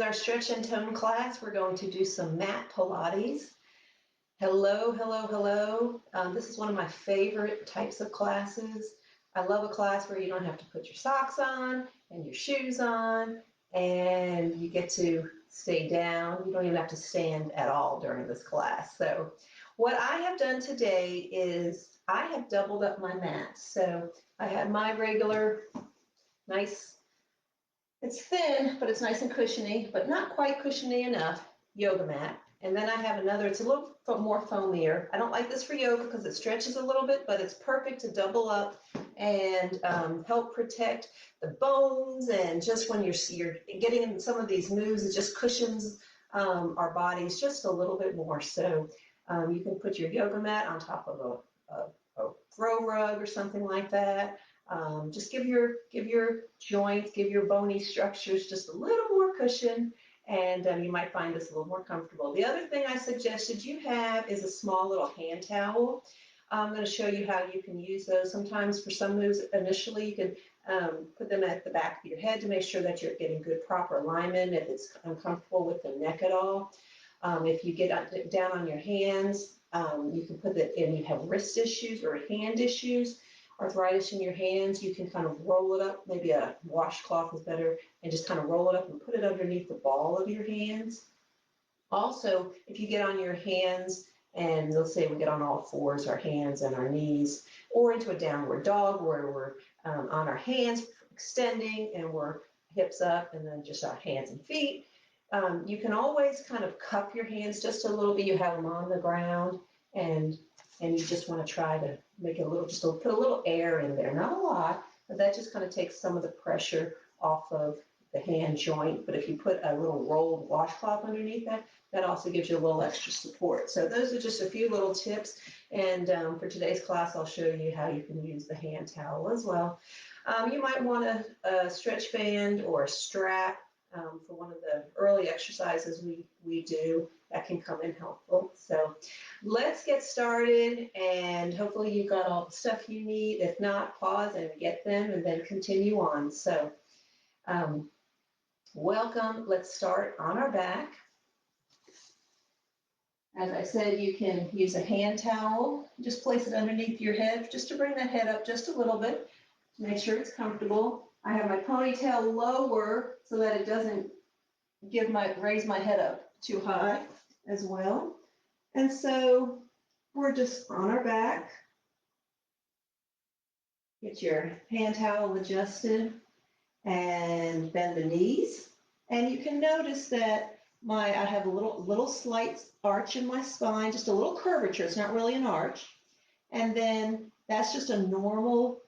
Our stretch and tone class, we're going to do some mat Pilates. Hello, hello, hello. This is one of my favorite types of classes. I love a class where you don't have to put your socks on and your shoes on, and you get to stay down. You don't even have to stand at all during this class. So what I have done today is I have doubled up my mat. So I have my regular nice, it's thin, but it's nice and cushiony, but not quite cushiony enough, yoga mat. And then I have another, it's a little more foamier. I don't like this for yoga because it stretches a little bit, but it's perfect to double up and help protect the bones. And just when you're getting in some of these moves, it just cushions our bodies just a little bit more. So you can put your yoga mat on top of a throw rug or something like that. Just give your joints, give your bony structures just a little more cushion, and you might find this a little more comfortable. The other thing I suggested you have is a small little hand towel. I'm going to show you how you can use those. Sometimes for some moves, initially you can put them at the back of your head to make sure that you're getting good proper alignment if it's uncomfortable with the neck at all. If you get down on your hands, you can put that in. You have wrist issues or hand issues, arthritis in your hands, you can kind of roll it up. Maybe a washcloth is better, and just kind of roll it up and put it underneath the ball of your hands. Also, if you get on your hands, and let's say we get on all fours, our hands and our knees, or into a downward dog where we're on our hands extending and we're hips up and then just our hands and feet, you can always kind of cup your hands just a little bit. You have them on the ground, and you just want to try to make it a little, just put a little air in there, not a lot, but that just kind of takes some of the pressure off of the hand joint. But if you put a little rolled washcloth underneath that, that also gives you a little extra support. So those are just a few little tips, and for today's class, I'll show you how you can use the hand towel as well. You might want a stretch band or a strap for one of the early exercises we do. That can come in helpful. So let's get started, and hopefully you've got all the stuff you need. If not, pause and get them and then continue on. So welcome. Let's start on our back. As I said, you can use a hand towel. Just place it underneath your head just to bring that head up just a little bit to make sure it's comfortable. I have my ponytail lower so that it doesn't raise my head up too high as well. And so we're just on our back. Get your hand towel adjusted and bend the knees. And you can notice that I have a little slight arch in my spine, just a little curvature. It's not really an arch. And then that's just a normal,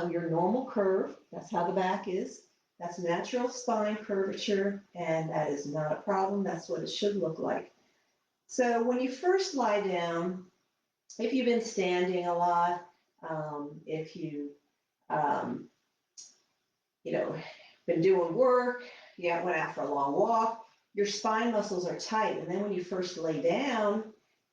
your normal curve. That's how the back is. That's natural spine curvature, and that is not a problem. That's what it should look like. So when you first lie down, if you've been standing a lot, if you, been doing work, you went out for a long walk, your spine muscles are tight. And then when you first lay down,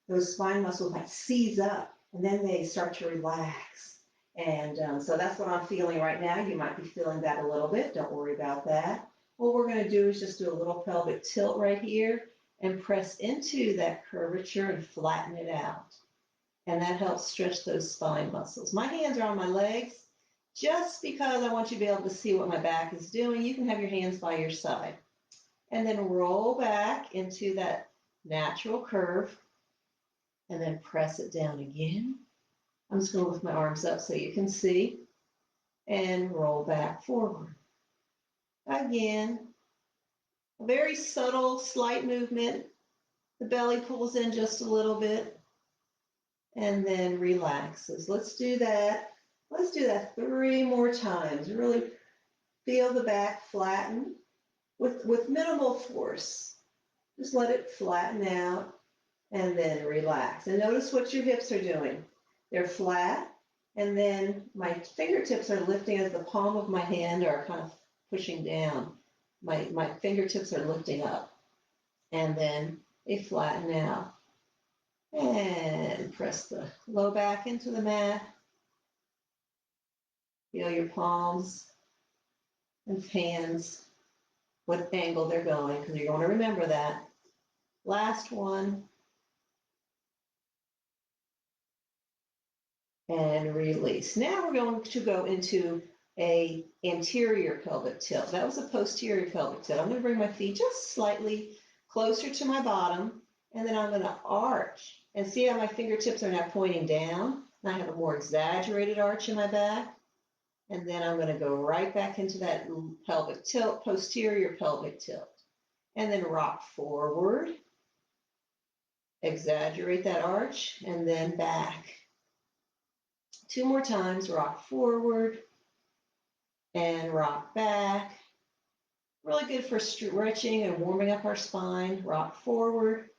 those spine muscles might seize up, and then they start to relax. And so that's what I'm feeling right now. You might be feeling that a little bit. Don't worry about that. What we're going to do is just do a little pelvic tilt right here and press into that curvature and flatten it out. And that helps stretch those spine muscles. My hands are on my legs just because I want you to be able to see what my back is doing. You can have your hands by your side. And then roll back into that natural curve and then press it down again. I'm just going to lift my arms up so you can see, and roll back forward. Again, a very subtle, slight movement. The belly pulls in just a little bit and then relaxes. Let's do that. Let's do that 3 more times. Really feel the back flatten with minimal force. Just let it flatten out and then relax. And notice what your hips are doing. They're flat, and then my fingertips are lifting as the palm of my hand are kind of pushing down. My fingertips are lifting up, and then they flatten out. And press the low back into the mat. Feel your palms and hands what angle they're going, because you're going to remember that. Last one. And release. Now we're going to go into a anterior pelvic tilt. That was a posterior pelvic tilt. I'm going to bring my feet just slightly closer to my bottom, and then I'm going to arch. And see how my fingertips are now pointing down? And I have a more exaggerated arch in my back. And then I'm going to go right back into that pelvic tilt, posterior pelvic tilt. And then rock forward, exaggerate that arch, and then back. 2 more times, rock forward and rock back. Really good for stretching and warming up our spine. Rock forward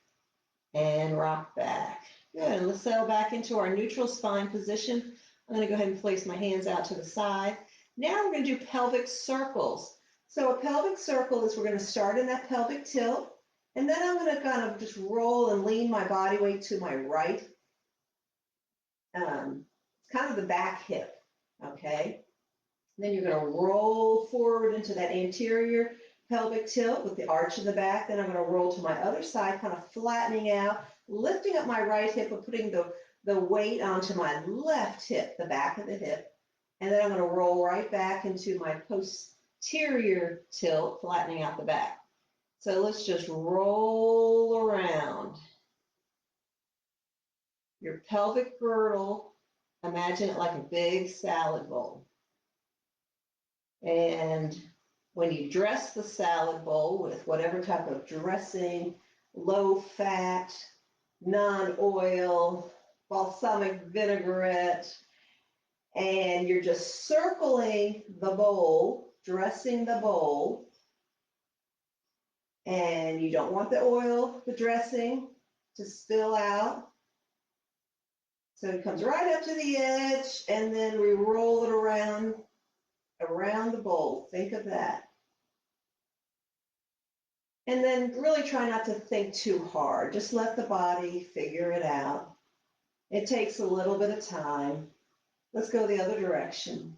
and rock back. Good, and let's settle back into our neutral spine position. I'm gonna go ahead and place my hands out to the side. Now we're gonna do pelvic circles. So a pelvic circle is we're gonna start in that pelvic tilt, and then I'm gonna kind of just roll and lean my body weight to my right. It's kind of the back hip, okay? Then you're going to roll forward into that anterior pelvic tilt with the arch in the back. Then I'm going to roll to my other side, kind of flattening out, lifting up my right hip and putting the weight onto my left hip, the back of the hip. And then I'm going to roll right back into my posterior tilt, flattening out the back. So let's just roll around. Your pelvic girdle, imagine it like a big salad bowl. And when you dress the salad bowl with whatever type of dressing, low fat, non-oil, balsamic vinaigrette, and you're just circling the bowl, dressing the bowl, and you don't want the oil, the dressing to spill out. So it comes right up to the edge, and then we roll it around the bowl. Think of that. And then really try not to think too hard. Just let the body figure it out. It takes a little bit of time. Let's go the other direction.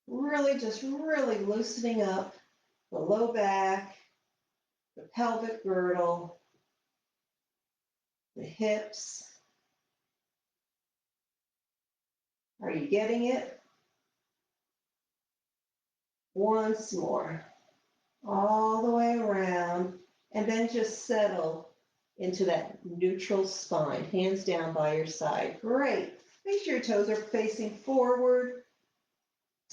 Really loosening up the low back, the pelvic girdle, the hips. Are you getting it? Once more. All the way around, and then just settle into that neutral spine, hands down by your side. Great. Make sure your toes are facing forward,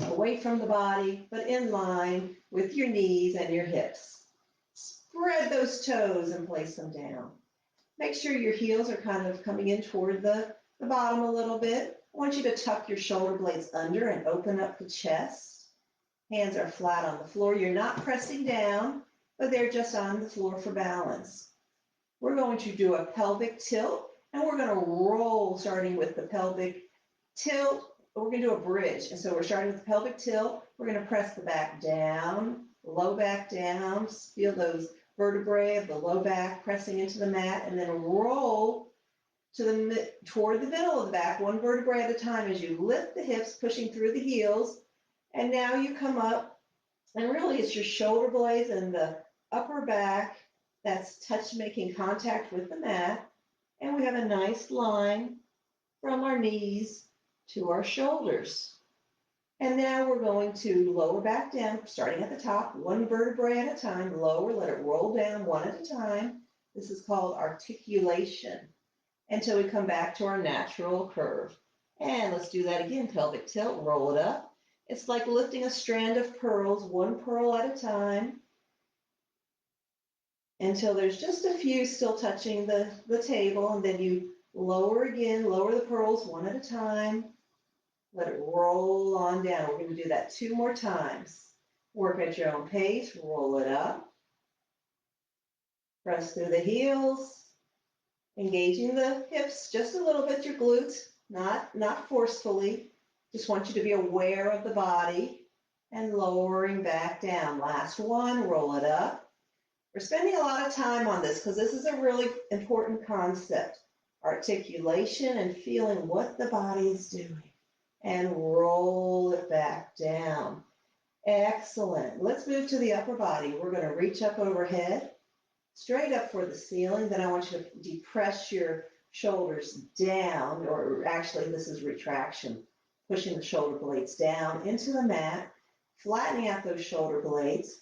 away from the body, but in line with your knees and your hips. Spread those toes and place them down. Make sure your heels are kind of coming in toward the bottom a little bit. I want you to tuck your shoulder blades under and open up the chest. Hands are flat on the floor. You're not pressing down, but they're just on the floor for balance. We're going to do a pelvic tilt, and we're going to roll, starting with the pelvic tilt. We're going to do a bridge. And so we're starting with the pelvic tilt. We're going to press the back down, low back down. Feel those vertebrae of the low back pressing into the mat, and then roll toward the middle of the back, one vertebrae at a time as you lift the hips, pushing through the heels. And now you come up, and really it's your shoulder blades and the upper back that's making contact with the mat. And we have a nice line from our knees to our shoulders. And now we're going to lower back down, starting at the top, one vertebrae at a time, lower, let it roll down one at a time. This is called articulation, until we come back to our natural curve. And let's do that again, pelvic tilt, roll it up. It's like lifting a strand of pearls, one pearl at a time, until there's just a few still touching the table, and then you lower again, lower the pearls one at a time, let it roll on down. We're going to do that 2 more times. Work at your own pace, roll it up, press through the heels, engaging the hips just a little bit, your glutes, not forcefully. Just want you to be aware of the body and lowering back down. Last one, roll it up. We're spending a lot of time on this because this is a really important concept. Articulation and feeling what the body is doing. And roll it back down. Excellent. Let's move to the upper body. We're going to reach up overhead, straight up for the ceiling. Then I want you to depress your shoulders down, or actually this is retraction, pushing the shoulder blades down into the mat, flattening out those shoulder blades.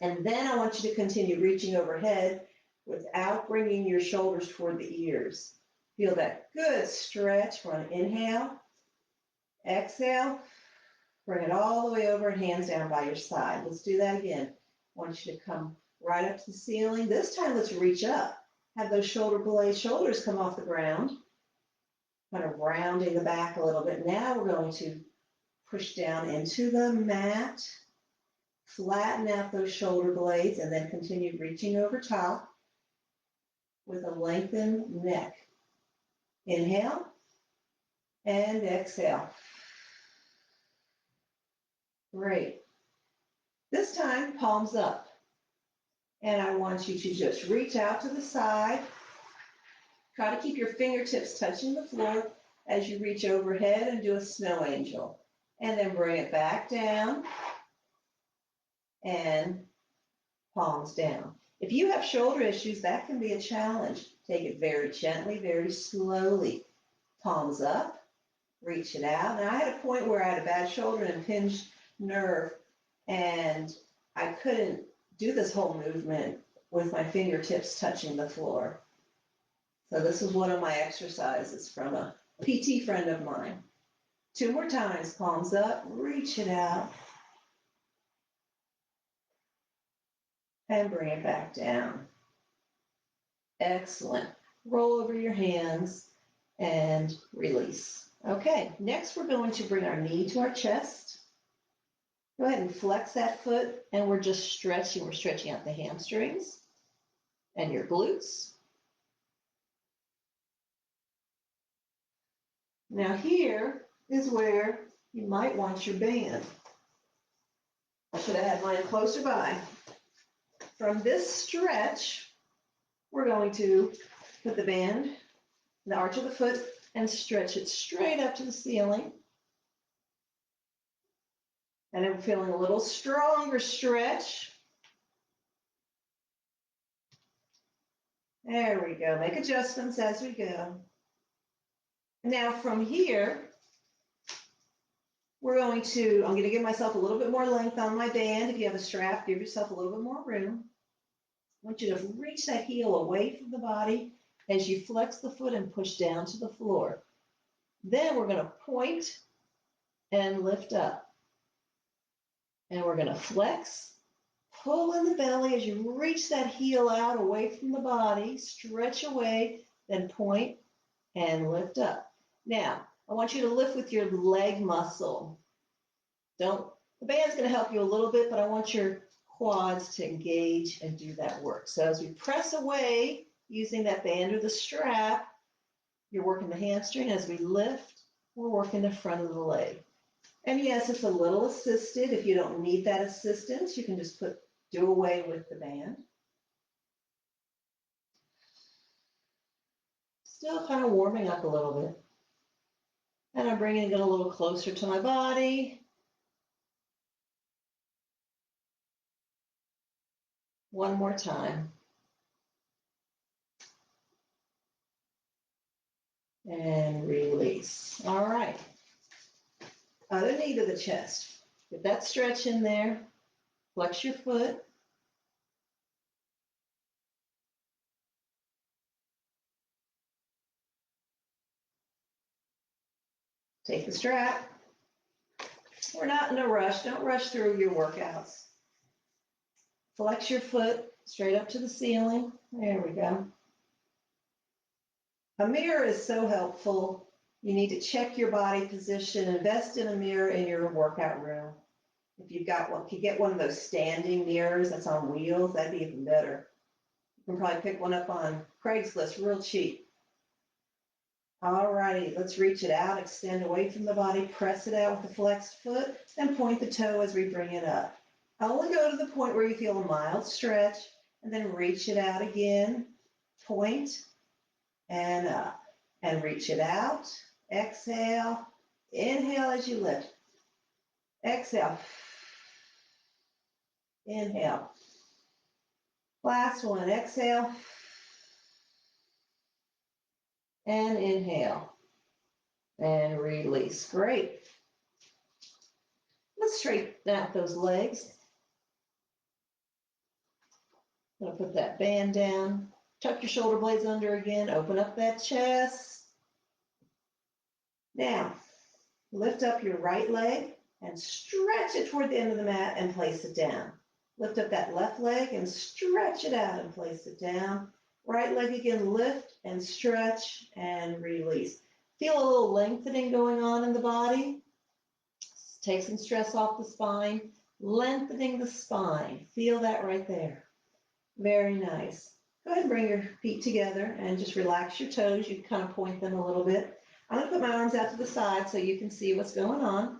And then I want you to continue reaching overhead without bringing your shoulders toward the ears. Feel that good stretch. We're going to inhale, exhale, bring it all the way over and hands down by your side. Let's do that again. I want you to come right up to the ceiling. This time, let's reach up. Have those shoulders come off the ground, kind of rounding the back a little bit. Now we're going to push down into the mat, flatten out those shoulder blades, and then continue reaching over top with a lengthened neck. Inhale and exhale. Great. This time, palms up. And I want you to just reach out to the side. Try to keep your fingertips touching the floor as you reach overhead and do a snow angel. And then bring it back down and palms down. If you have shoulder issues, that can be a challenge. Take it very gently, very slowly. Palms up, reach it out. Now, I had a point where I had a bad shoulder and impinged nerve, and I couldn't do this whole movement with my fingertips touching the floor. So this is one of my exercises from a PT friend of mine. 2 more times, palms up, reach it out, and bring it back down. Excellent. Roll over your hands and release. Okay, next we're going to bring our knee to our chest. Go ahead and flex that foot, and we're just stretching. We're stretching out the hamstrings and your glutes. Now here is where you might want your band. I should have had mine closer by. From this stretch, we're going to put the band in the arch of the foot and stretch it straight up to the ceiling. And I'm feeling a little stronger stretch. There we go. Make adjustments as we go. Now from here, I'm going to give myself a little bit more length on my band. If you have a strap, give yourself a little bit more room. I want you to reach that heel away from the body as you flex the foot and push down to the floor. Then we're going to point and lift up. And we're going to flex, pull in the belly as you reach that heel out away from the body, stretch away, then point and lift up. Now, I want you to lift with your leg muscle. The band's going to help you a little bit, but I want your quads to engage and do that work. So as we press away using that band or the strap, you're working the hamstring. As we lift, we're working the front of the leg. And yes, it's a little assisted. If you don't need that assistance, you can just do away with the band. Still kind of warming up a little bit. And I'm bringing it a little closer to my body. One more time. And release. All right. Other knee to the chest. Get that stretch in there. Flex your foot. Take the strap. We're not in a rush. Don't rush through your workouts. Flex your foot straight up to the ceiling. There we go. A mirror is so helpful. You need to check your body position. Invest in a mirror in your workout room. If you've got one, if you get one of those standing mirrors that's on wheels, that'd be even better. You can probably pick one up on Craigslist real cheap. All righty, let's reach it out, extend away from the body, press it out with the flexed foot, and point the toe as we bring it up. Only go to the point where you feel a mild stretch, and then reach it out again, point, and up, and reach it out, exhale, inhale as you lift, exhale, Inhale. Last one, exhale. And inhale. And release. Great. Let's straighten out those legs. I'm going to put that band down. Tuck your shoulder blades under again. Open up that chest. Now, lift up your right leg and stretch it toward the end of the mat and place it down. Lift up that left leg and stretch it out and place it down. Right leg again, lift and stretch and release. Feel a little lengthening going on in the body. Take some stress off the spine. Lengthening the spine. Feel that right there. Very nice. Go ahead and bring your feet together and just relax your toes. You can kind of point them a little bit. I'm going to put my arms out to the side so you can see what's going on.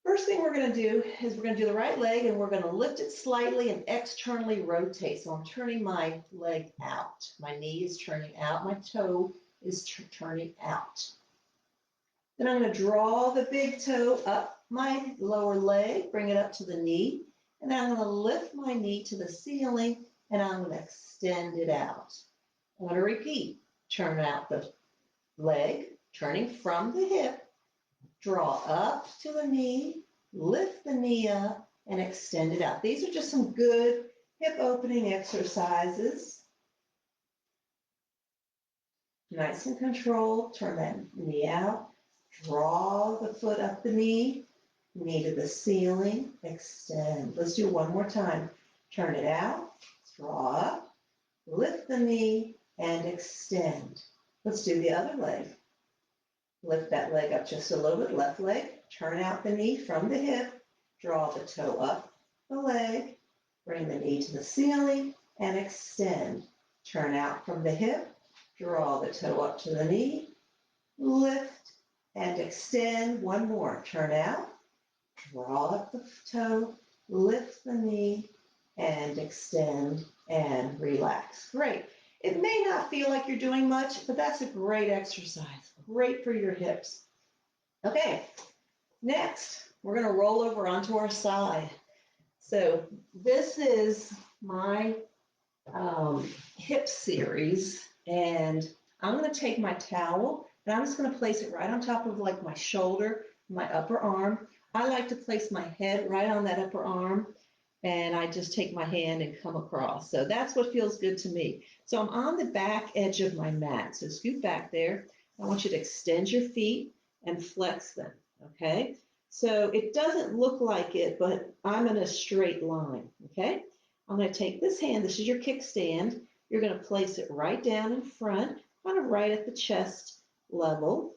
First thing we're going to do is we're going to do the right leg and we're going to lift it slightly and externally rotate. So I'm turning my leg out. My knee is turning out. My toe is turning out. Then I'm going to draw the big toe up my lower leg, bring it up to the knee. And then I'm going to lift my knee to the ceiling and I'm going to extend it out. I'm going to repeat. Turn out the leg, turning from the hip, draw up to the knee, lift the knee up, and extend it out. These are just some good hip opening exercises. Nice and controlled. Turn that knee out. Draw the foot up the knee to the ceiling, extend. Let's do it one more time. Turn it out, draw up, lift the knee, and extend. Let's do the other leg. Lift that leg up just a little bit, left leg, turn out the knee from the hip, draw the toe up the leg, bring the knee to the ceiling, and extend. Turn out from the hip, draw the toe up to the knee, lift, and extend. One more. Turn out, draw up the toe, lift the knee, and extend and relax. Great. It may not feel like you're doing much, but that's a great exercise. Great for your hips. Okay, next, we're going to roll over onto our side. So this is my hip series, and I'm going to take my towel, and I'm just going to place it right on top of like my shoulder, my upper arm. I like to place my head right on that upper arm, and I just take my hand and come across. So that's what feels good to me. So I'm on the back edge of my mat. So scoot back there. I want you to extend your feet and flex them, okay? So it doesn't look like it, but I'm in a straight line, okay? I'm going to take this hand. This is your kickstand. You're going to place it right down in front, kind of right at the chest level.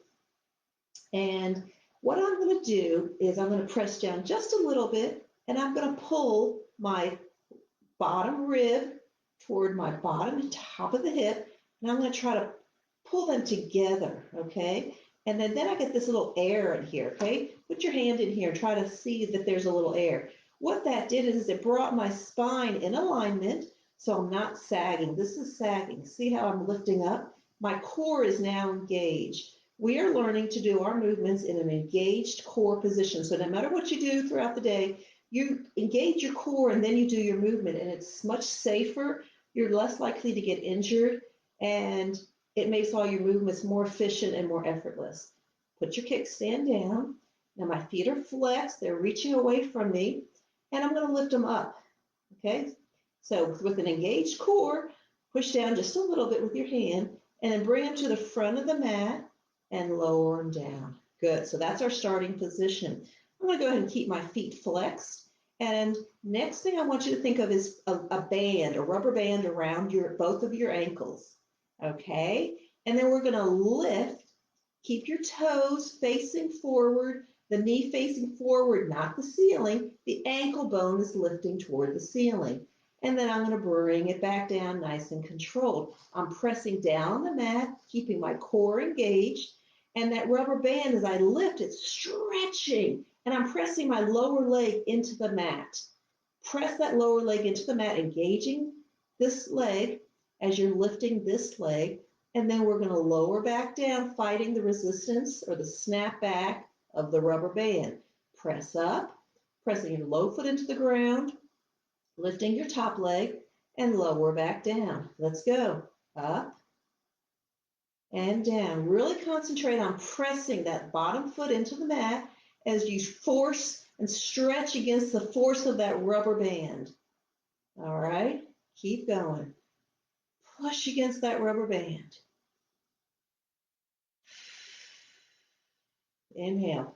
And what I'm going to do is I'm going to press down just a little bit, and I'm going to pull my bottom rib toward my bottom and top of the hip, and I'm going to try to pull them together, okay? And then I get this little air in here, okay? Put your hand in here and try to see that there's a little air. What that did is it brought my spine in alignment, so I'm not sagging. This is sagging. See how I'm lifting up? My core is now engaged. We are learning to do our movements in an engaged core position. So no matter what you do throughout the day, you engage your core and then you do your movement, and it's much safer. You're less likely to get injured, and it makes all your movements more efficient and more effortless. Put your kickstand down. Now my feet are flexed. They're reaching away from me, and I'm going to lift them up, okay? So with an engaged core, push down just a little bit with your hand, and then bring them to the front of the mat and lower them down. Good. So that's our starting position. I'm going to go ahead and keep my feet flexed. And next thing I want you to think of is a band, a rubber band around both of your ankles. Okay? And then we're going to lift. Keep your toes facing forward, the knee facing forward, not the ceiling. The ankle bone is lifting toward the ceiling. And then I'm going to bring it back down nice and controlled. I'm pressing down on the mat, keeping my core engaged. And that rubber band, as I lift, it's stretching. And I'm pressing my lower leg into the mat. Press that lower leg into the mat, engaging this leg as you're lifting this leg. And then we're going to lower back down, fighting the resistance or the snap back of the rubber band. Press up, pressing your low foot into the ground, Lifting your top leg and lower back down. Let's go. Up and down. Really concentrate on pressing that bottom foot into the mat as you force and stretch against the force of that rubber band. All right, keep going. Push against that rubber band. Inhale.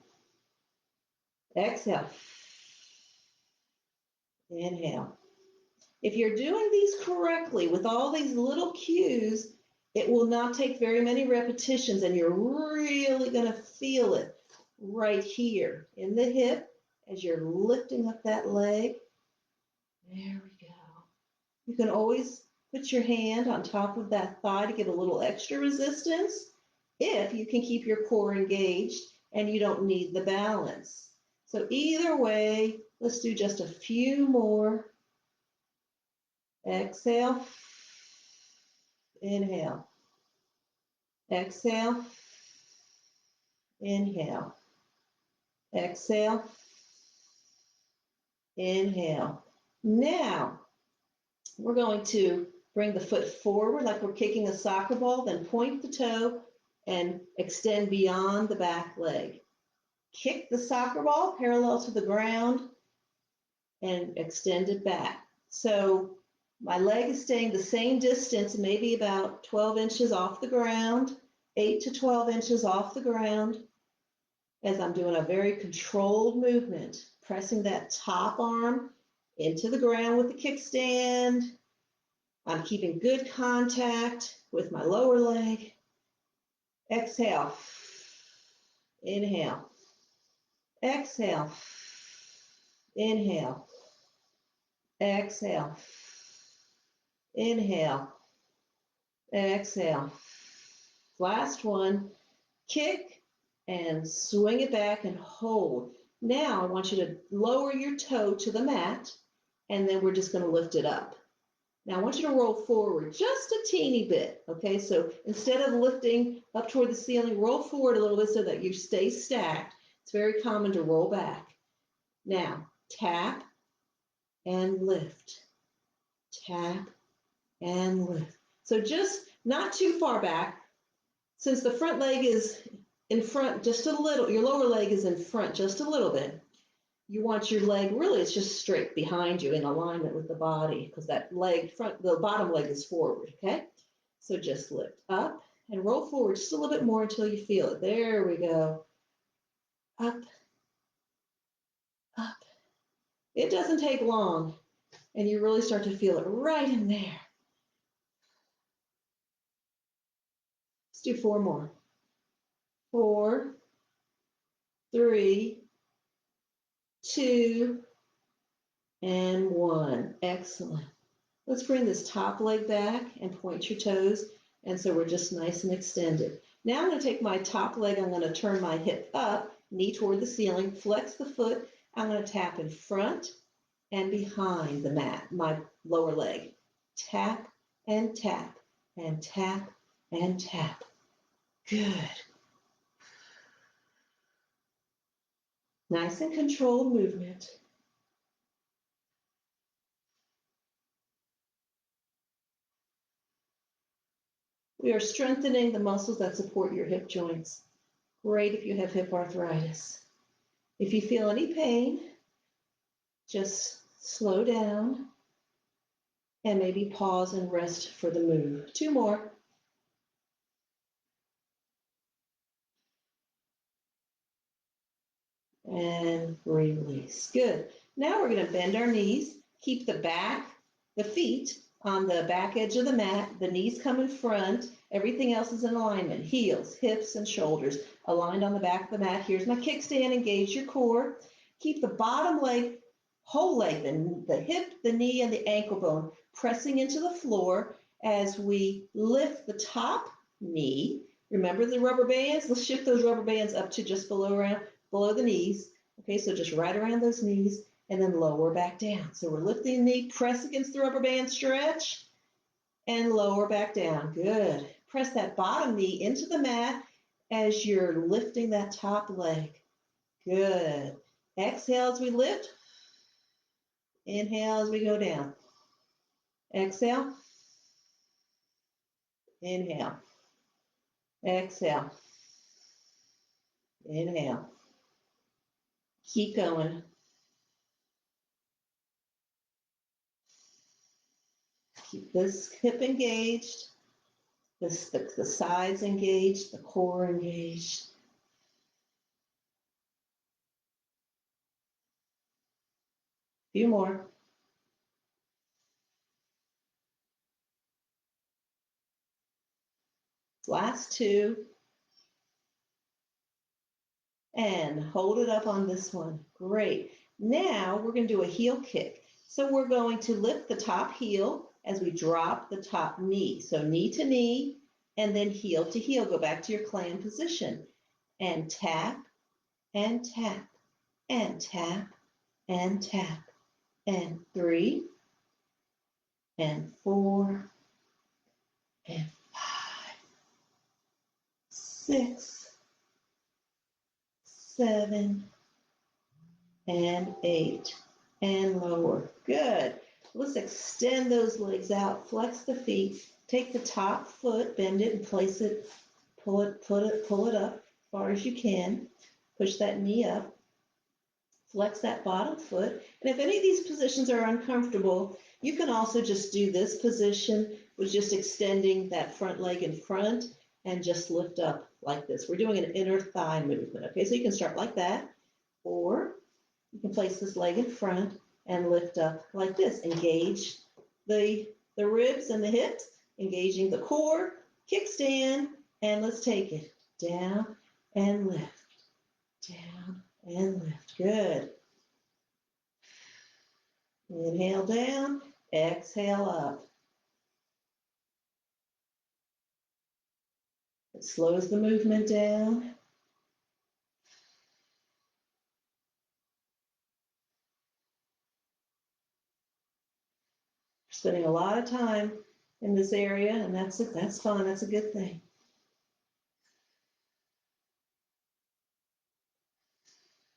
Exhale. Inhale. If you're doing these correctly with all these little cues, it will not take very many repetitions and you're really going to feel it right here in the hip as you're lifting up that leg. There we go. You can always put your hand on top of that thigh to give a little extra resistance if you can keep your core engaged and you don't need the balance. So either way, let's do just a few more. Exhale. Inhale. Exhale. Inhale. Exhale. Inhale. Now, we're going to bring the foot forward like we're kicking a soccer ball, then point the toe and extend beyond the back leg. Kick the soccer ball parallel to the ground and extend it back. So my leg is staying the same distance, maybe about 12 inches off the ground, 8 to 12 inches off the ground, as I'm doing a very controlled movement, pressing that top arm into the ground with the kickstand. I'm keeping good contact with my lower leg. Exhale. Inhale. Exhale. Inhale. Exhale. Inhale. Exhale. Last one. Kick and swing it back and hold. Now I want you to lower your toe to the mat, and then we're just going to lift it up. Now I want you to roll forward just a teeny bit, okay? So instead of lifting up toward the ceiling, roll forward a little bit so that you stay stacked. It's very common to roll back. Now, tap and lift. Tap and lift. So just not too far back. Since the front leg is in front just a little, your lower leg is in front just a little bit. You want your leg, really it's just straight behind you in alignment with the body because that leg, the bottom leg is forward, okay? So just lift up and roll forward just a little bit more until you feel it. There we go. Up, up. It doesn't take long and you really start to feel it right in there. Let's do 4 more. 4, 3, 2, and 1. Excellent. Let's bring this top leg back and point your toes. And so we're just nice and extended. Now I'm going to take my top leg, I'm going to turn my hip up, knee toward the ceiling, flex the foot. I'm going to tap in front and behind the mat, my lower leg. Tap and tap and tap and tap. Good. Nice and controlled movement. We are strengthening the muscles that support your hip joints. Great if you have hip arthritis. If you feel any pain, just slow down and maybe pause and rest for the move. 2 more. And release. Good. Now we're going to bend our knees. Keep the feet on the back edge of the mat. The knees come in front. Everything else is in alignment. Heels, hips, and shoulders aligned on the back of the mat. Here's my kickstand. Engage your core. Keep the bottom leg, whole leg, the hip, the knee, and the ankle bone pressing into the floor as we lift the top knee. Remember the rubber bands? Let's shift those rubber bands up to just below the knees. Okay, so just right around those knees and then lower back down. So we're lifting the knee, press against the rubber band, stretch, and lower back down. Good. Press that bottom knee into the mat as you're lifting that top leg. Good. Exhale as we lift. Inhale as we go down. Exhale. Inhale. Exhale. Inhale. Keep going. Keep this hip engaged, the sides engaged, the core engaged. A few more. Last two. And hold it up on this one. Great. Now we're going to do a heel kick. So we're going to lift the top heel as we drop the top knee. So knee to knee and then heel to heel. Go back to your clam position and tap and tap and tap and tap. And 3 and 4 and 5, 6, 7, and 8, and lower. Good. Let's extend those legs out, flex the feet, take the top foot, bend it and place it, pull it up as far as you can. Push that knee up, flex that bottom foot. And if any of these positions are uncomfortable, you can also just do this position with just extending that front leg in front and just lift up like this. We're doing an inner thigh movement. Okay, so you can start like that, or you can place this leg in front and lift up like this. Engage the ribs and the hips, engaging the core, kickstand, and let's take it down and lift, down and lift. Good. Inhale down, exhale up. It slows the movement down. Spending a lot of time in this area, and that's fun. That's a good thing.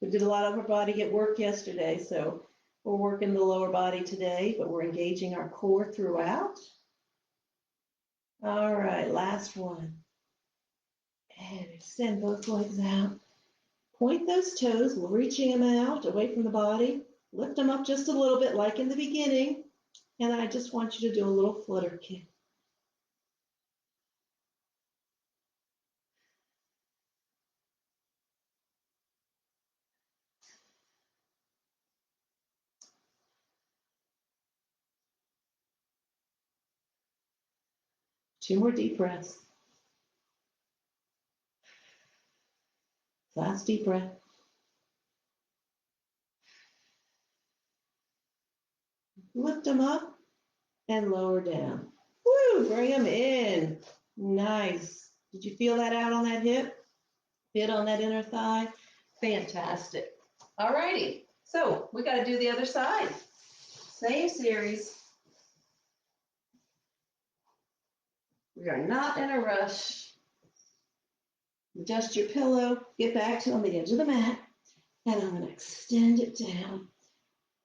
We did a lot of upper body at work yesterday, so we're working the lower body today, but we're engaging our core throughout. All right, last one. And extend both legs out. Point those toes, reaching them out away from the body. Lift them up just a little bit like in the beginning. And I just want you to do a little flutter kick. Two more deep breaths. Last deep breath. Lift them up and lower down. Woo, bring them in. Nice. Did you feel that out on that hip? Fit on that inner thigh? Fantastic. All righty. So we got to do the other side. Same series. We are not in a rush. Adjust your pillow. Get back to on the edge of the mat. And I'm going to extend it down.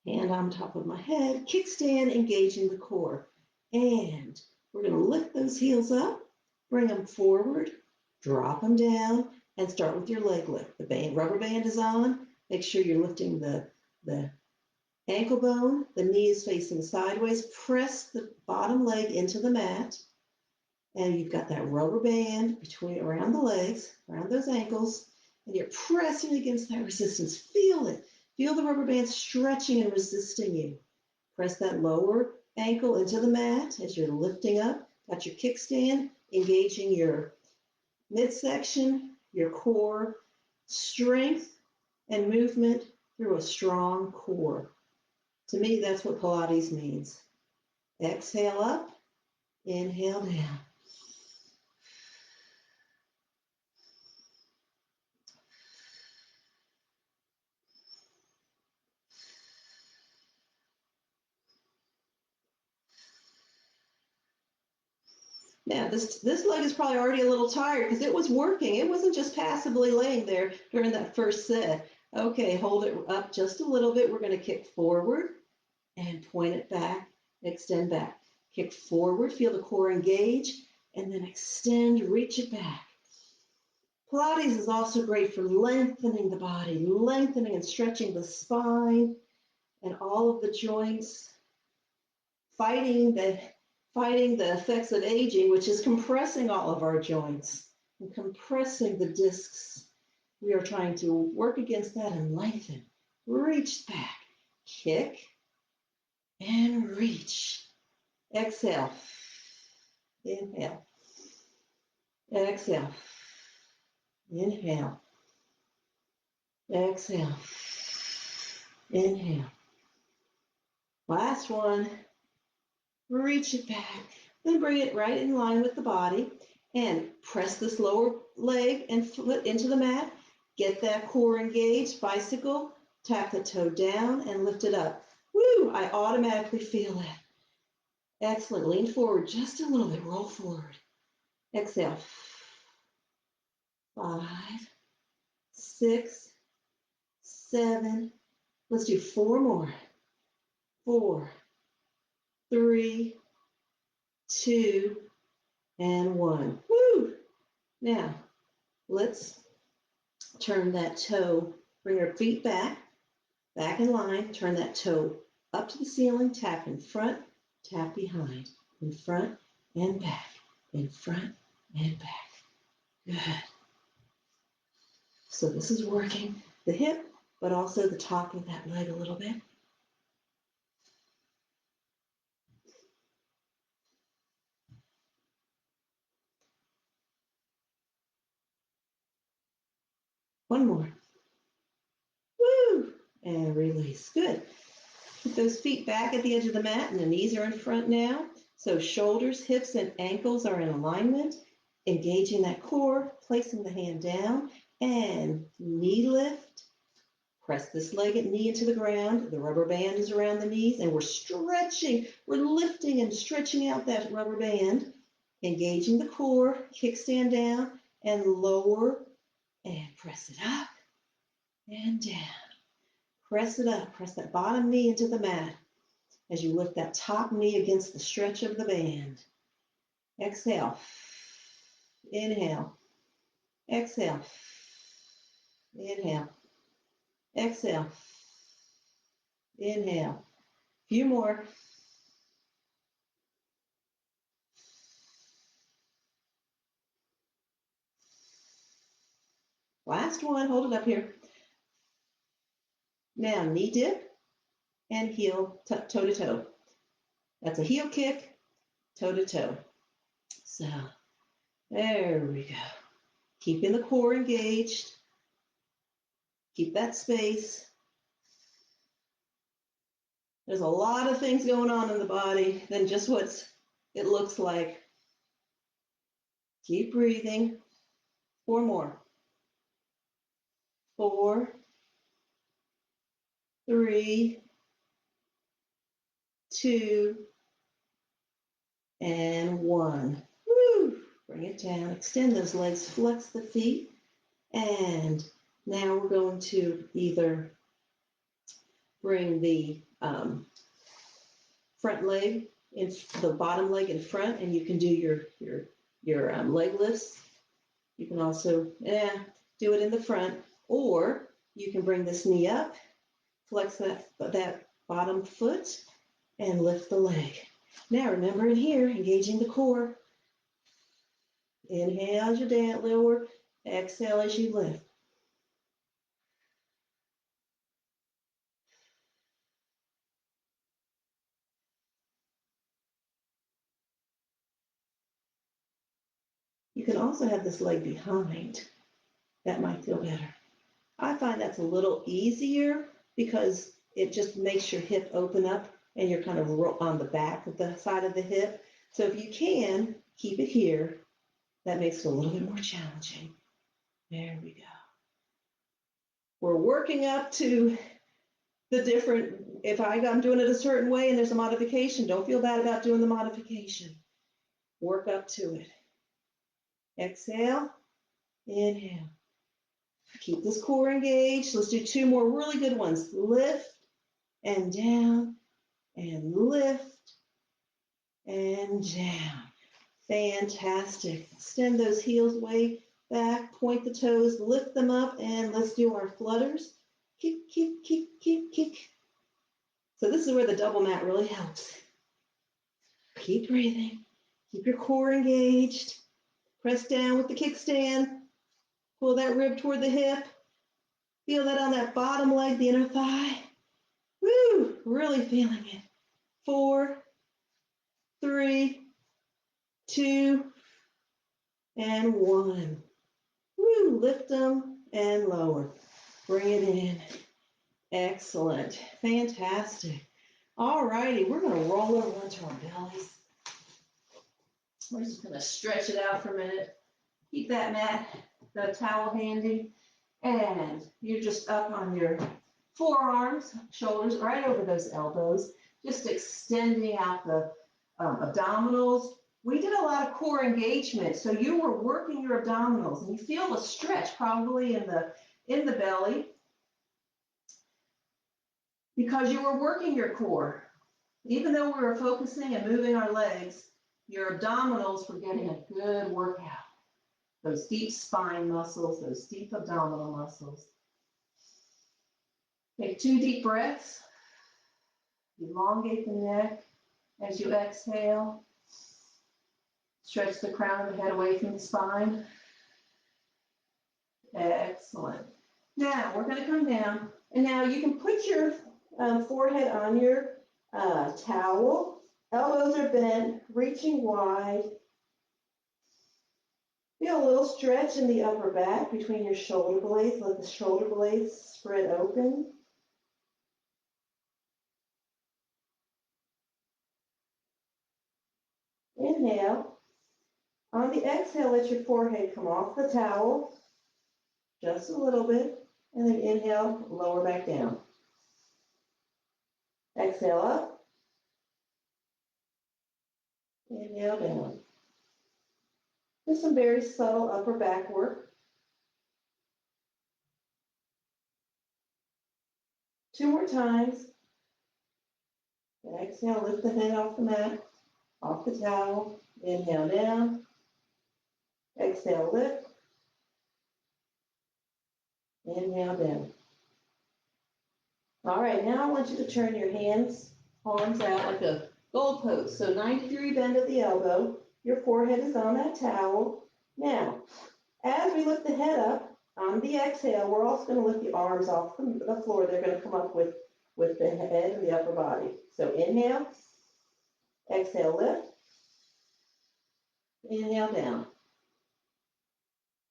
Hand on top of my head. Kickstand, engaging the core. And we're going to lift those heels up. Bring them forward. Drop them down. And start with your leg lift. The rubber band is on. Make sure you're lifting the ankle bone. The knee is facing sideways. Press the bottom leg into the mat. And you've got that rubber band around the legs, around those ankles. And you're pressing against that resistance. Feel it. Feel the rubber band stretching and resisting you. Press that lower ankle into the mat as you're lifting up. Got your kickstand, engaging your midsection, your core, strength and movement through a strong core. To me, that's what Pilates means. Exhale up, inhale down. Now, this leg is probably already a little tired because it was working. It wasn't just passively laying there during that first set. Okay, hold it up just a little bit. We're going to kick forward and point it back, extend back. Kick forward, feel the core engage, and then extend, reach it back. Pilates is also great for lengthening the body, lengthening and stretching the spine and all of the joints, fighting the effects of aging, which is compressing all of our joints and compressing the discs. We are trying to work against that and lengthen. Reach back, kick, and reach. Exhale. Inhale. Exhale. Inhale. Exhale. Inhale. Last one. Reach it back. Then bring it right in line with the body and press this lower leg and foot into the mat. Get that core engaged. Bicycle. Tap the toe down and lift it up. Woo! I automatically feel it. Excellent. Lean forward just a little bit. Roll forward. Exhale. 5, 6, 7. Let's do 4 more. 4, 3, 2, and 1. Woo! Now, let's turn that toe, bring our feet back in line, turn that toe up to the ceiling, tap in front, tap behind, in front and back, in front and back. Good. So this is working the hip, but also the top of that leg a little bit. One more. Woo! And release. Good. Put those feet back at the edge of the mat and the knees are in front now. So shoulders, hips, and ankles are in alignment. Engaging that core, placing the hand down, and knee lift. Press this leg and knee into the ground. The rubber band is around the knees, and we're stretching. We're lifting and stretching out that rubber band. Engaging the core, kickstand down, and lower, and press it up and down. Press it up. Press that bottom knee into the mat as you lift that top knee against the stretch of the band. Exhale. Inhale. Exhale. Inhale. Exhale. Inhale. Few more. Last one. Hold it up here. Now knee dip and heel toe to toe. That's a heel kick, toe to toe. So there we go. Keeping the core engaged. Keep that space. There's a lot of things going on in the body than just what it looks like. Keep breathing. 4 more. 4, 3, 2, and 1. Woo! Bring it down. Extend those legs. Flex the feet. And now we're going to either bring the front leg, in the bottom leg in front, and you can do your leg lifts. You can also do it in the front, or you can bring this knee up, flex that bottom foot, and lift the leg. Now remember in here, engaging the core. Inhale as you down, lower. Exhale as you lift. You can also have this leg behind. That might feel better. I find that's a little easier because it just makes your hip open up and you're kind of on the back of the side of the hip. So if you can, keep it here. That makes it a little bit more challenging. There we go. We're working up to the different, if I'm doing it a certain way and there's a modification, don't feel bad about doing the modification. Work up to it. Exhale, inhale. Keep this core engaged. Let's do 2 more really good ones. Lift and down and lift and down. Fantastic. Extend those heels way back, point the toes, lift them up, and let's do our flutters. Kick, kick, kick, kick, kick. So this is where the double mat really helps. Keep breathing. Keep your core engaged. Press down with the kickstand. Pull that rib toward the hip. Feel that on that bottom leg, the inner thigh. Woo! Really feeling it. 4, 3, 2, and 1. Woo! Lift them and lower. Bring it in. Excellent. Fantastic. All righty, we're going to roll over onto our bellies. We're just going to stretch it out for a minute. Keep that mat, the towel handy, and you're just up on your forearms, shoulders, right over those elbows, just extending out the abdominals. We did a lot of core engagement, so you were working your abdominals, and you feel a stretch probably in the belly because you were working your core. Even though we were focusing and moving our legs, your abdominals were getting a good workout. Those deep spine muscles, those deep abdominal muscles. Take 2 deep breaths. Elongate the neck as you exhale. Stretch the crown of the head away from the spine. Excellent. Now we're going to come down, and now you can put your forehead on your towel. Elbows are bent, reaching wide. Feel a little stretch in the upper back between your shoulder blades. Let the shoulder blades spread open. Inhale. On the exhale, let your forehead come off the towel just a little bit, and then inhale, lower back down. Exhale up. Inhale down. Just some very subtle upper back work. 2 more times. Exhale, lift the head off the mat, off the towel. Inhale down. Exhale, lift. Inhale down. All right, now I want you to turn your arms out like a goalpost. So 90-degree bend of the elbow. Your forehead is on that towel. Now, as we lift the head up, on the exhale, we're also going to lift the arms off the floor. They're going to come up with the head and the upper body. So inhale, exhale, lift. Inhale down.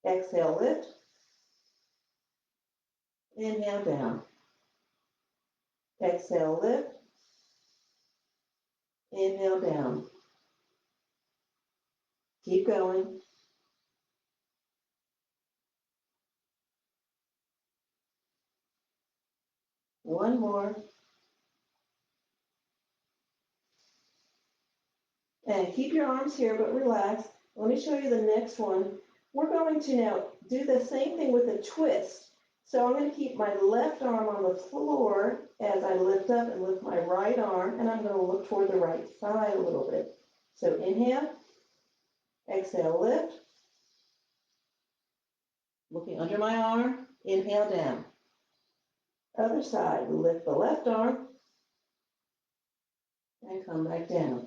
Exhale, lift. Inhale down. Exhale, lift. Inhale down. Keep going. One more. And keep your arms here, but relax. Let me show you the next one. We're going to now do the same thing with a twist. So I'm going to keep my left arm on the floor as I lift up and lift my right arm, and I'm going to look toward the right side a little bit. So inhale, exhale, lift. Looking under my arm, inhale down. Other side, lift the left arm and come back down.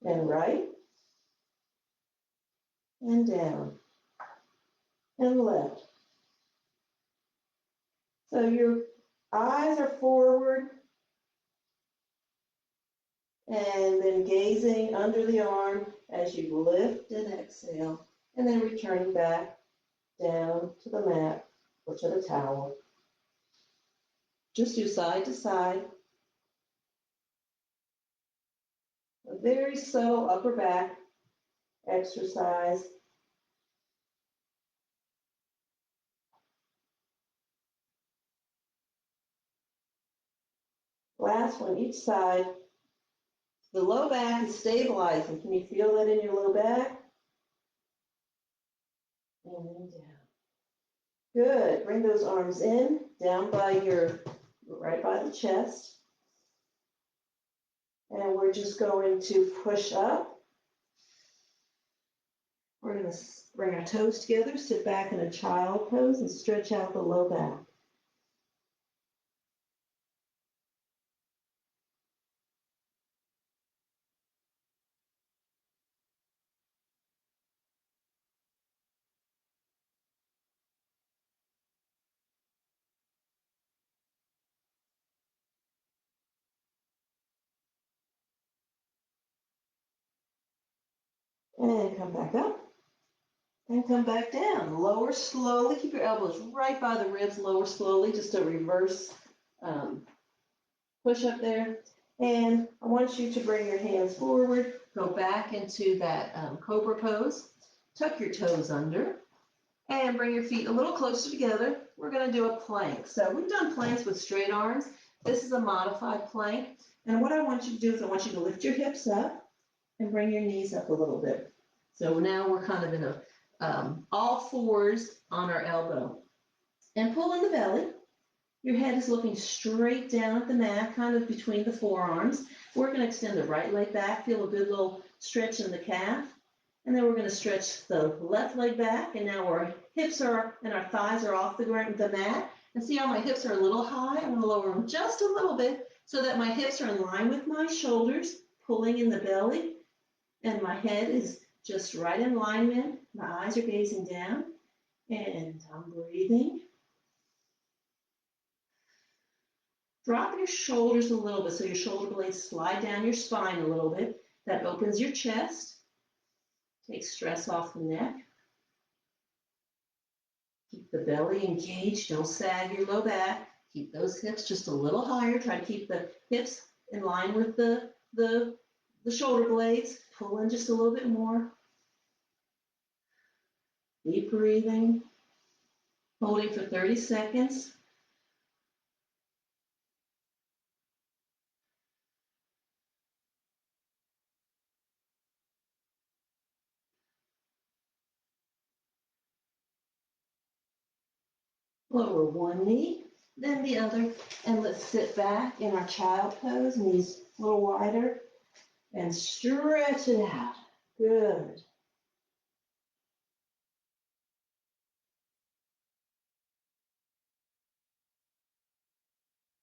And right and down and left. So your eyes are forward and then gazing under the arm as you lift and exhale, and then returning back down to the mat or to the towel. Just do side to side. A very subtle upper back exercise. Last one, each side. The low back is stabilizing. Can you feel that in your low back? And then down. Good. Bring those arms in, down by right by the chest. And we're just going to push up. We're going to bring our toes together, sit back in a child pose, and stretch out the low back. And come back up. And come back down. Lower slowly. Keep your elbows right by the ribs. Lower slowly. Just a reverse push up there. And I want you to bring your hands forward. Go back into that cobra pose. Tuck your toes under. And bring your feet a little closer together. We're going to do a plank. So we've done planks with straight arms. This is a modified plank. And what I want you to do is I want you to lift your hips up and bring your knees up a little bit. So now we're kind of in a all fours on our elbow. And pull in the belly. Your head is looking straight down at the mat, kind of between the forearms. We're going to extend the right leg back. Feel a good little stretch in the calf. And then we're going to stretch the left leg back. And now our hips are and our thighs are off the mat. And see how my hips are a little high? I'm going to lower them just a little bit so that my hips are in line with my shoulders, pulling in the belly. And my head is just right in alignment. My eyes are gazing down. And I'm breathing. Drop your shoulders a little bit so your shoulder blades slide down your spine a little bit. That opens your chest. Takes stress off the neck. Keep the belly engaged. Don't sag your low back. Keep those hips just a little higher. Try to keep the hips in line with the shoulder blades. Pull in just a little bit more. Deep breathing. Holding for 30 seconds. Lower one knee, then the other, and let's sit back in our child pose, knees a little wider, and stretch it out. Good.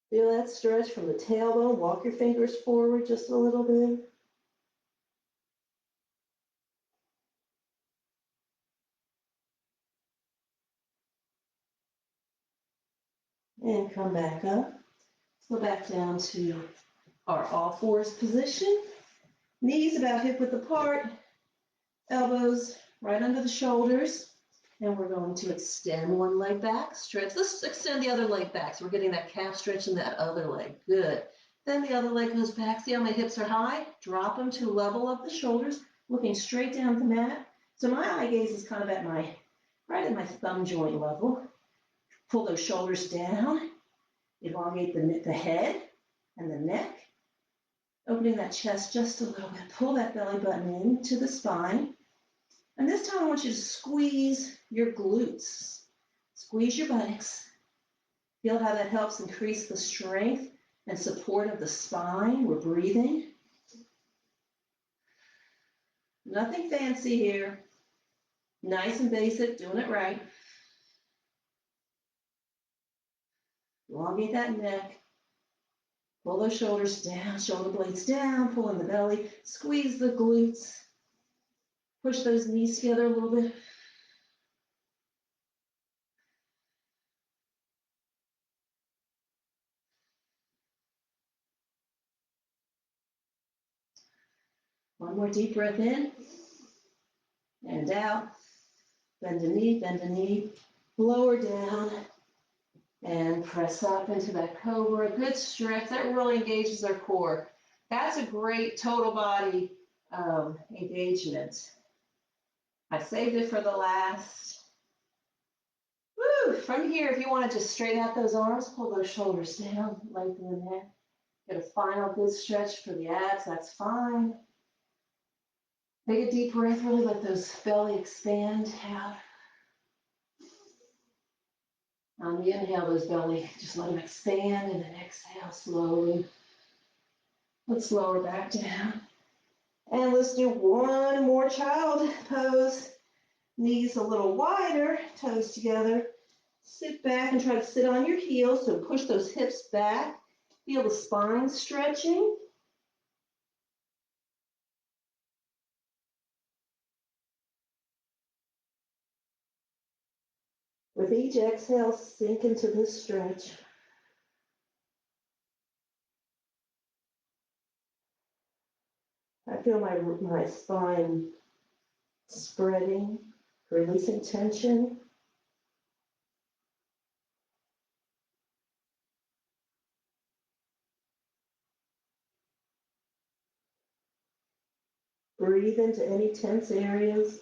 Feel that stretch from the tailbone. Walk your fingers forward just a little bit. And come back up. Go back down to our all fours position. Knees about hip width apart. Elbows right under the shoulders. And we're going to extend one leg back, stretch. Let's extend the other leg back. So we're getting that calf stretch in that other leg. Good. Then the other leg goes back. See how my hips are high? Drop them to level of the shoulders, looking straight down the mat. So my eye gaze is kind of at right at my thumb joint level. Pull those shoulders down. Elongate the head and the neck. Opening that chest just a little bit. Pull that belly button into the spine. And this time I want you to squeeze your glutes. Squeeze your buttocks. Feel how that helps increase the strength and support of the spine. We're breathing. Nothing fancy here. Nice and basic, doing it right. Elongate that neck. Pull those shoulders down, shoulder blades down, pull in the belly, squeeze the glutes. Push those knees together a little bit. One more deep breath in and out. Bend a knee, lower down, and press up into that cobra. Good stretch. That really engages our core. That's a great total body engagement. I saved it for the last. Woo! From here, if you want to just straighten out those arms, pull those shoulders down, lengthen the neck. Get a final good stretch for the abs. That's fine. Take a deep breath. Really let those belly expand out. On the inhale, those belly, just let them expand, and then exhale slowly. Let's lower back down. And let's do one more child pose. Knees a little wider, toes together. Sit back and try to sit on your heels. So push those hips back. Feel the spine stretching. With each exhale, sink into this stretch. I feel my spine spreading, releasing tension. Breathe into any tense areas.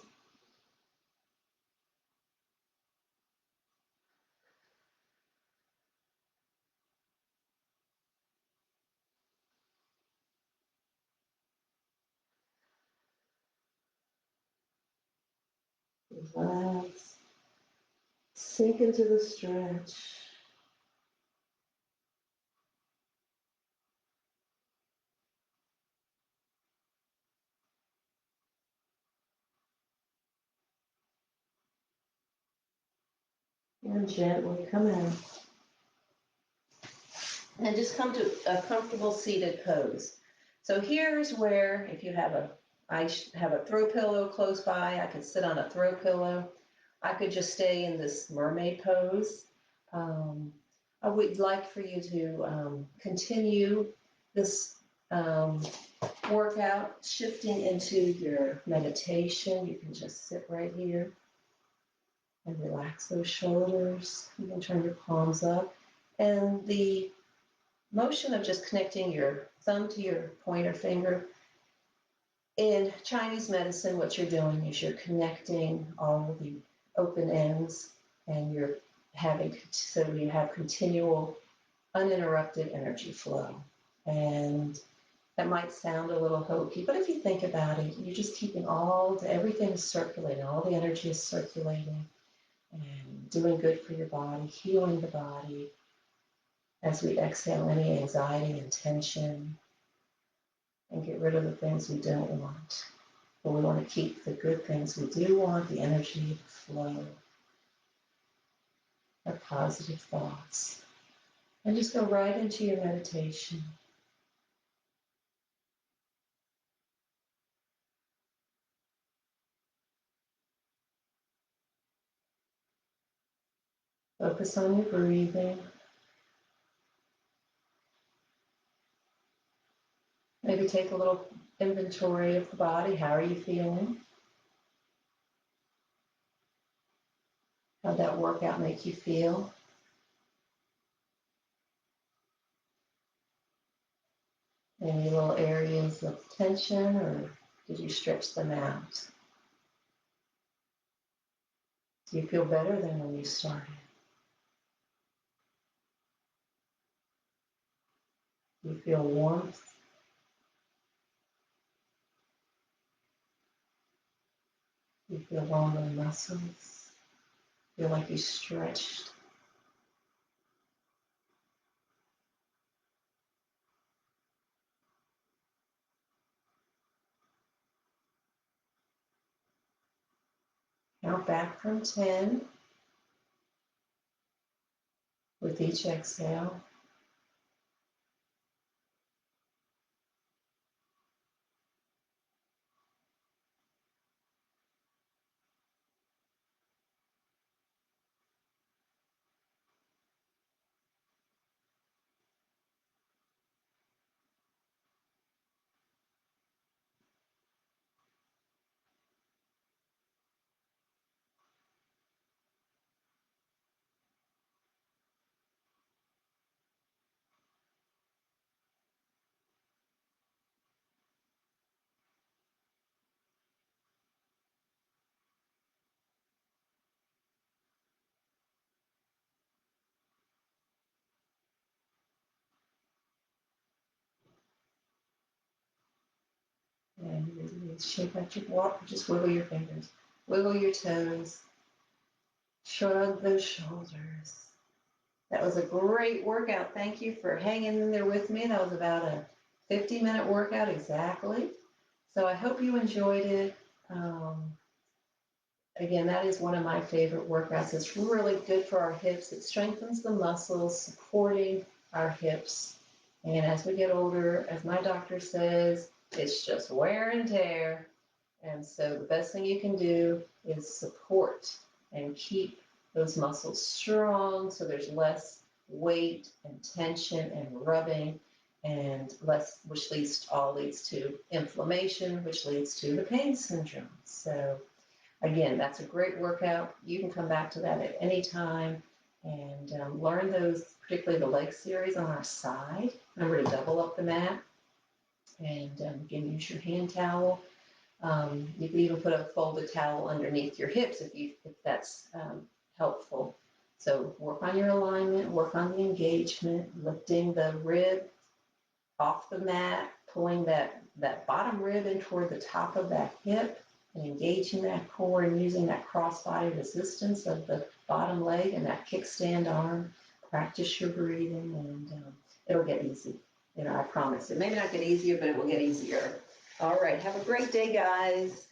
Relax. Sink into the stretch. And gently come out. And just come to a comfortable seated pose. So here's where, if you have I have a throw pillow close by, I could sit on a throw pillow. I could just stay in this mermaid pose. I would like for you to continue this workout, shifting into your meditation. You can just sit right here and relax those shoulders. You can turn your palms up. And the motion of just connecting your thumb to your pointer finger. In Chinese medicine, what you're doing is you're connecting all the open ends and you're having, so you have continual uninterrupted energy flow. And that might sound a little hokey, but if you think about it, you're just keeping everything is circulating, all the energy is circulating and doing good for your body, healing the body as we exhale any anxiety and tension and get rid of the things we don't want. But we want to keep the good things we do want, the energy, the flow, our positive thoughts. And just go right into your meditation. Focus on your breathing. Maybe take a little inventory of the body. How are you feeling? How'd that workout make you feel? Any little areas of tension, or did you stretch them out? Do you feel better than when you started? Do you feel warmth? Do you feel longer muscles? Feel like you stretched? Count back from 10 with each exhale. And release. Shake out your walk. Just wiggle your fingers. Wiggle your toes. Shrug those shoulders. That was a great workout. Thank you for hanging in there with me. That was about a 50-minute workout exactly. So I hope you enjoyed it. Again, that is one of my favorite workouts. It's really good for our hips. It strengthens the muscles supporting our hips. And as we get older, as my doctor says, it's just wear and tear. And so the best thing you can do is support and keep those muscles strong so there's less weight and tension and rubbing and less, which leads to inflammation, which leads to the pain syndrome. So again, that's a great workout. You can come back to that at any time and learn those, particularly the leg series on our side. Remember to double up the mat and again, use your hand towel. You can even put a folded towel underneath your hips if that's helpful. So work on your alignment, work on the engagement, lifting the rib off the mat, pulling that bottom rib in toward the top of that hip and engaging that core and using that cross-body resistance of the bottom leg and that kickstand arm. Practice your breathing and it'll get easy. I promise. It may not get easier, but it will get easier. All right. Have a great day, guys.